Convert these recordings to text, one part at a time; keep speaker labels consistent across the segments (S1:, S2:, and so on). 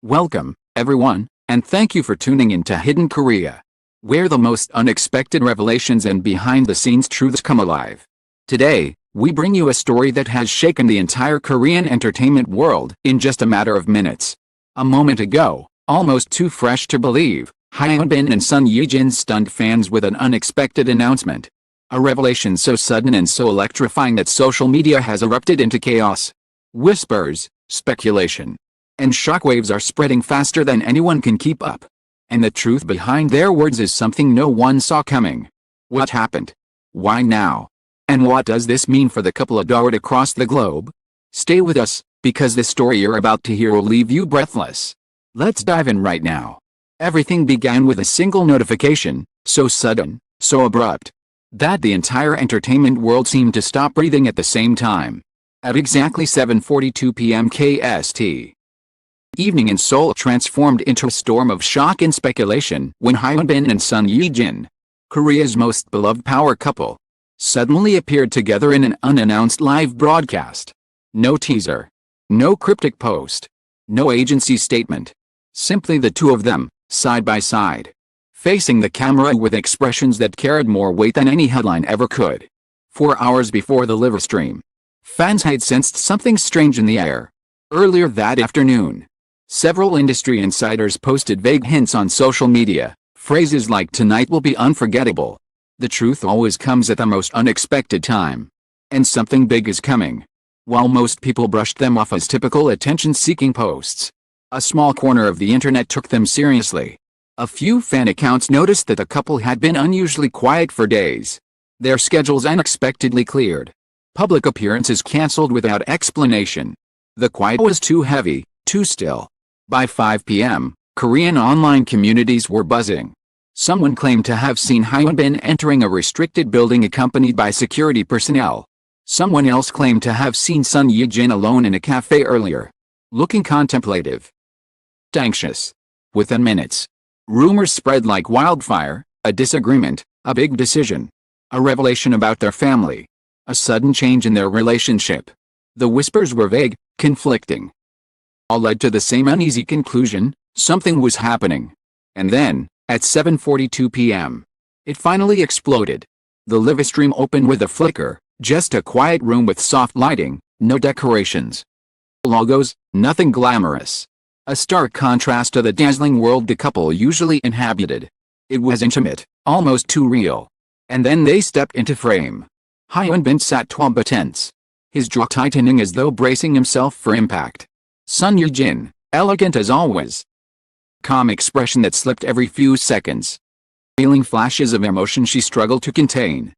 S1: Welcome, everyone, and thank you for tuning in to Hidden Korea, where the most unexpected revelations and behind-the-scenes truths come alive. Today, we bring you a story that has shaken the entire Korean entertainment world in just a matter of minutes. A moment ago, almost too fresh to believe, Hyun and son Ye-jin stunned fans with an unexpected announcement. A revelation so sudden and so electrifying that social media has erupted into chaos. Whispers, speculation, and shockwaves are spreading faster than anyone can keep up. And the truth behind their words is something no one saw coming. What happened? Why now? And what does this mean for the couple adored across the globe? Stay with us, because the story you're about to hear will leave you breathless. Let's dive in right now. Everything began with a single notification, so sudden, so abrupt, that the entire entertainment world seemed to stop breathing at the same time. At exactly 7:42 p.m. KST. Evening in Seoul transformed into a storm of shock and speculation when Hyun and son Ye-jin, Korea's most beloved power couple, suddenly appeared together in an unannounced live broadcast. No teaser. No cryptic post. No agency statement. Simply the two of them, side by side, facing the camera with expressions that carried more weight than any headline ever could. 4 hours before the live stream, fans had sensed something strange in the air. Earlier that afternoon, several industry insiders posted vague hints on social media, phrases like "tonight will be unforgettable." The truth always comes at the most unexpected time. And something big is coming. While most people brushed them off as typical attention-seeking posts, a small corner of the internet took them seriously. A few fan accounts noticed that the couple had been unusually quiet for days. Their schedules unexpectedly cleared. Public appearances cancelled without explanation. The quiet was too heavy, too still. By 5 p.m., Korean online communities were buzzing. Someone claimed to have seen Hyun entering a restricted building accompanied by security personnel. Someone else claimed to have seen son Ye-jin alone in a cafe earlier, looking contemplative, anxious. Within minutes, rumors spread like wildfire: a disagreement, a big decision, a revelation about their family, a sudden change in their relationship. The whispers were vague, conflicting, all led to the same uneasy conclusion: something was happening. And then, at 7:42 p.m., it finally exploded. The live stream opened with a flicker, just a quiet room with soft lighting, no decorations, logos, nothing glamorous. A stark contrast to the dazzling world the couple usually inhabited. It was intimate, almost too real. And then they stepped into frame. Hyun sat tall but tense, his jaw tightening as though bracing himself for impact. Son Ye-jin, elegant as always, calm expression that slipped every few seconds. Feeling flashes of emotion she struggled to contain.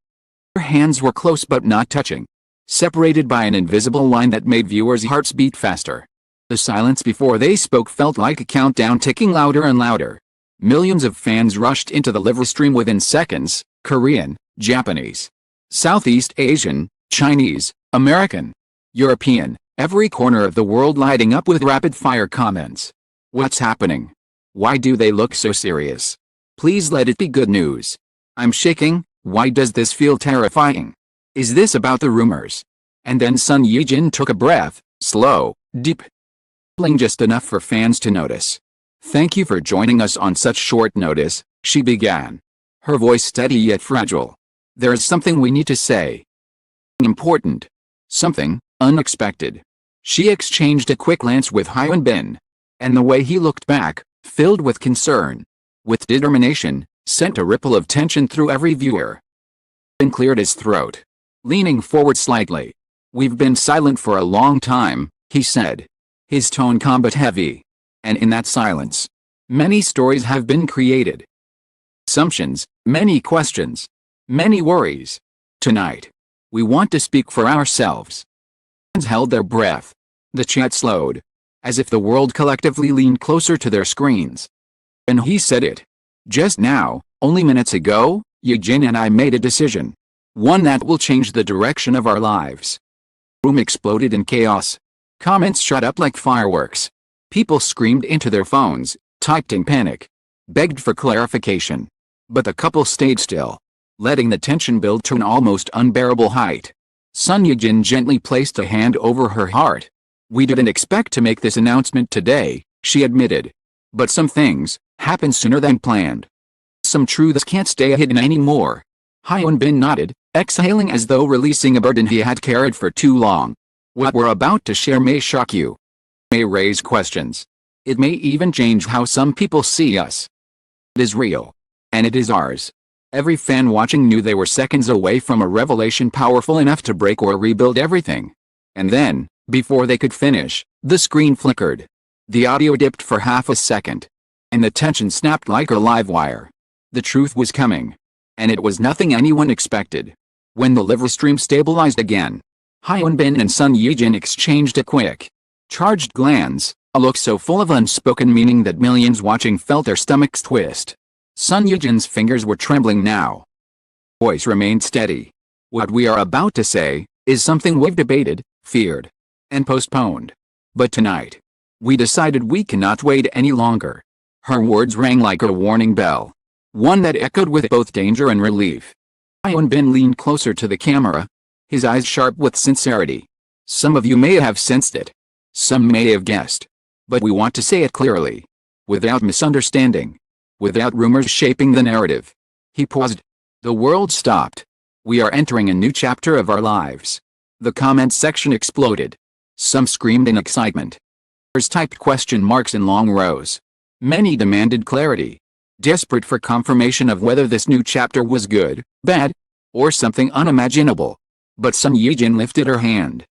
S1: Her hands were close but not touching, separated by an invisible line that made viewers' hearts beat faster. The silence before they spoke felt like a countdown ticking louder and louder. Millions of fans rushed into the live stream within seconds: Korean, Japanese, Southeast Asian, Chinese, American, European, every corner of the world lighting up with rapid-fire comments. What's happening? Why do they look so serious? Please let it be good news. I'm shaking. Why does this feel terrifying? Is this about the rumors? And then son Ye-jin took a breath, slow, deep, just enough for fans to notice. Thank you for joining us on such short notice, she began, her voice steady yet fragile. There is something we need to say. Important. Something unexpected. She exchanged a quick glance with Hyun, and the way he looked back, filled with concern, with determination, sent a ripple of tension through every viewer. He cleared his throat, leaning forward slightly. We've been silent for a long time, he said, his tone calm but heavy. And in that silence, many stories have been created. Assumptions, many questions, many worries. Tonight, we want to speak for ourselves. Fans held their breath. The chat slowed, as if the world collectively leaned closer to their screens. And he said it. Just now, only minutes ago, Ye-jin and I made a decision. One that will change the direction of our lives. The room exploded in chaos. Comments shot up like fireworks. People screamed into their phones, typed in panic, begged for clarification. But the couple stayed still, letting the tension build to an almost unbearable height. Son Ye-jin gently placed a hand over her heart. We didn't expect to make this announcement today, she admitted. But some things happen sooner than planned. Some truths can't stay hidden anymore. Hyun Bin nodded, exhaling as though releasing a burden he had carried for too long. What we're about to share may shock you. May raise questions. It may even change how some people see us. It is real. And it is ours. Every fan watching knew they were seconds away from a revelation powerful enough to break or rebuild everything. And then, before they could finish, the screen flickered. The audio dipped for half a second. And the tension snapped like a live wire. The truth was coming. And it was nothing anyone expected. When the live stream stabilized again, Hyun Bin and son Ye-jin exchanged a quick, charged glance, a look so full of unspoken meaning that millions watching felt their stomachs twist. Son Ye-jin's fingers were trembling now. Voice remained steady. What we are about to say is something we've debated, feared, and postponed. But tonight, we decided we cannot wait any longer. Her words rang like a warning bell. One that echoed with both danger and relief. Hyun Bin leaned closer to the camera, his eyes sharp with sincerity. Some of you may have sensed it. Some may have guessed. But we want to say it clearly. Without misunderstanding. Without rumors shaping the narrative. He paused. The world stopped. We are entering a new chapter of our lives. The comment section exploded. Some screamed in excitement. Others typed question marks in long rows. Many demanded clarity. Desperate for confirmation of whether this new chapter was good, bad, or something unimaginable. But Son Ye-jin lifted her hand,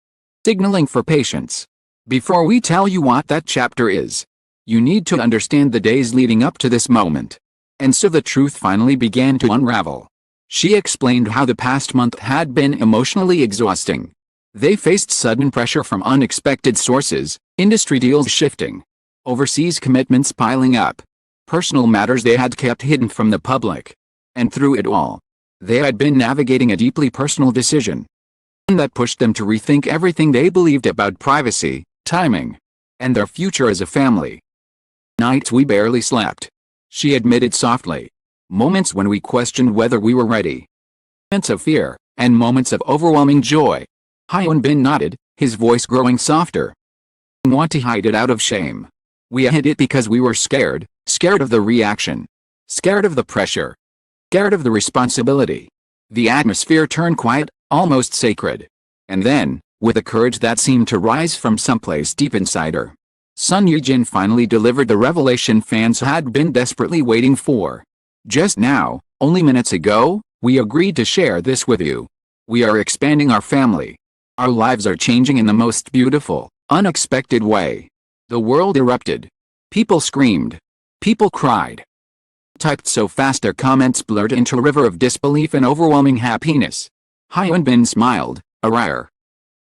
S1: signaling for patience. Before we tell you what that chapter is, you need to understand the days leading up to this moment. And so the truth finally began to unravel. She explained how the past month had been emotionally exhausting. They faced sudden pressure from unexpected sources, industry deals shifting, overseas commitments piling up, personal matters they had kept hidden from the public. And through it all, they had been navigating a deeply personal decision. One that pushed them to rethink everything they believed about privacy, timing, and their future as a family. Nights we barely slept. She admitted softly. Moments when we questioned whether we were ready. Moments of fear, and moments of overwhelming joy. Hyun Bin nodded, his voice growing softer. We didn't want to hide it out of shame. We hid it because we were scared of the reaction. Scared of the pressure. Scared of the responsibility. The atmosphere turned quiet, almost sacred. And then, with a courage that seemed to rise from someplace deep inside her, Son Ye-jin finally delivered the revelation fans had been desperately waiting for. Just now, only minutes ago, we agreed to share this with you. We are expanding our family. Our lives are changing in the most beautiful, unexpected way. The world erupted. People screamed. People cried. Typed so fast their comments blurred into a river of disbelief and overwhelming happiness. Hyun Bin smiled, a rare,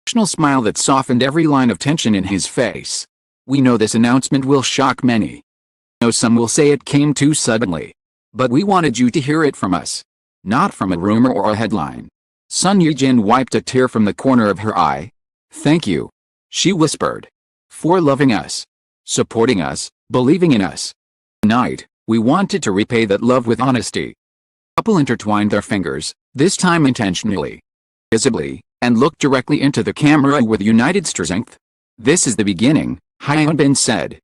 S1: emotional smile that softened every line of tension in his face. We know this announcement will shock many. I know some will say it came too suddenly. But we wanted you to hear it from us. Not from a rumor or a headline. Son Ye-jin wiped a tear from the corner of her eye. Thank you, she whispered. For loving us. Supporting us, believing in us. Tonight, we wanted to repay that love with honesty. The couple intertwined their fingers, this time intentionally, visibly, and looked directly into the camera with united strength. This is the beginning, Hyun Bin said.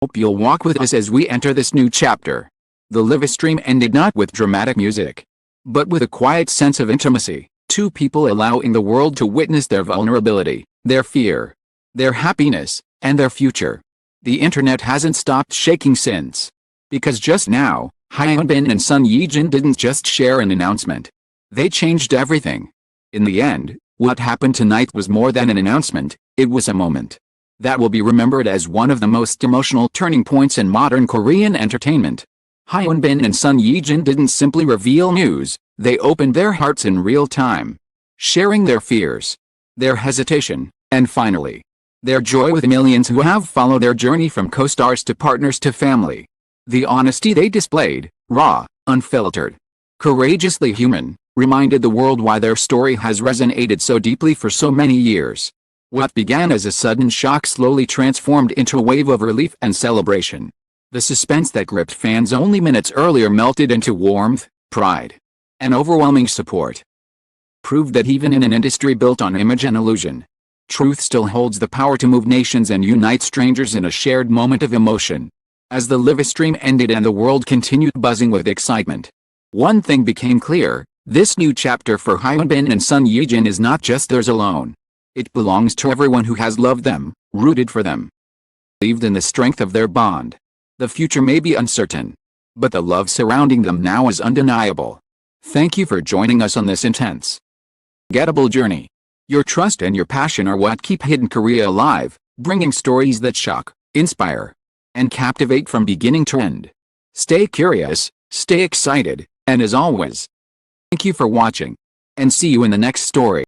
S1: Hope you'll walk with us as we enter this new chapter. The live stream ended not with dramatic music, but with a quiet sense of intimacy, two people allowing the world to witness their vulnerability, their fear, their happiness, and their future. The internet hasn't stopped shaking since. Because just now, Hyun Bin and Son Ye-jin didn't just share an announcement. They changed everything. In the end, what happened tonight was more than an announcement, it was a moment that will be remembered as one of the most emotional turning points in modern Korean entertainment. Hyun Bin and Son Ye-jin didn't simply reveal news, they opened their hearts in real time, sharing their fears, their hesitation, and finally, their joy with millions who have followed their journey from co-stars to partners to family. The honesty they displayed, raw, unfiltered, courageously human, reminded the world why their story has resonated so deeply for so many years. What began as a sudden shock slowly transformed into a wave of relief and celebration. The suspense that gripped fans only minutes earlier melted into warmth, pride, and overwhelming support. Proved that even in an industry built on image and illusion, Truth still holds the power to move nations and unite strangers in a shared moment of emotion. As the live stream ended and the world continued buzzing with excitement, one thing became clear: this new chapter for Hyun and son Ye-jin is not just theirs alone. It belongs to everyone who has loved them, rooted for them, believed in the strength of their bond. The future may be uncertain, but the love surrounding them now is undeniable. Thank you for joining us on this intense, unforgettable journey. Your trust and your passion are what keep Hidden Korea alive, bringing stories that shock, inspire, and captivate from beginning to end. Stay curious, stay excited, and as always, thank you for watching, and see you in the next story.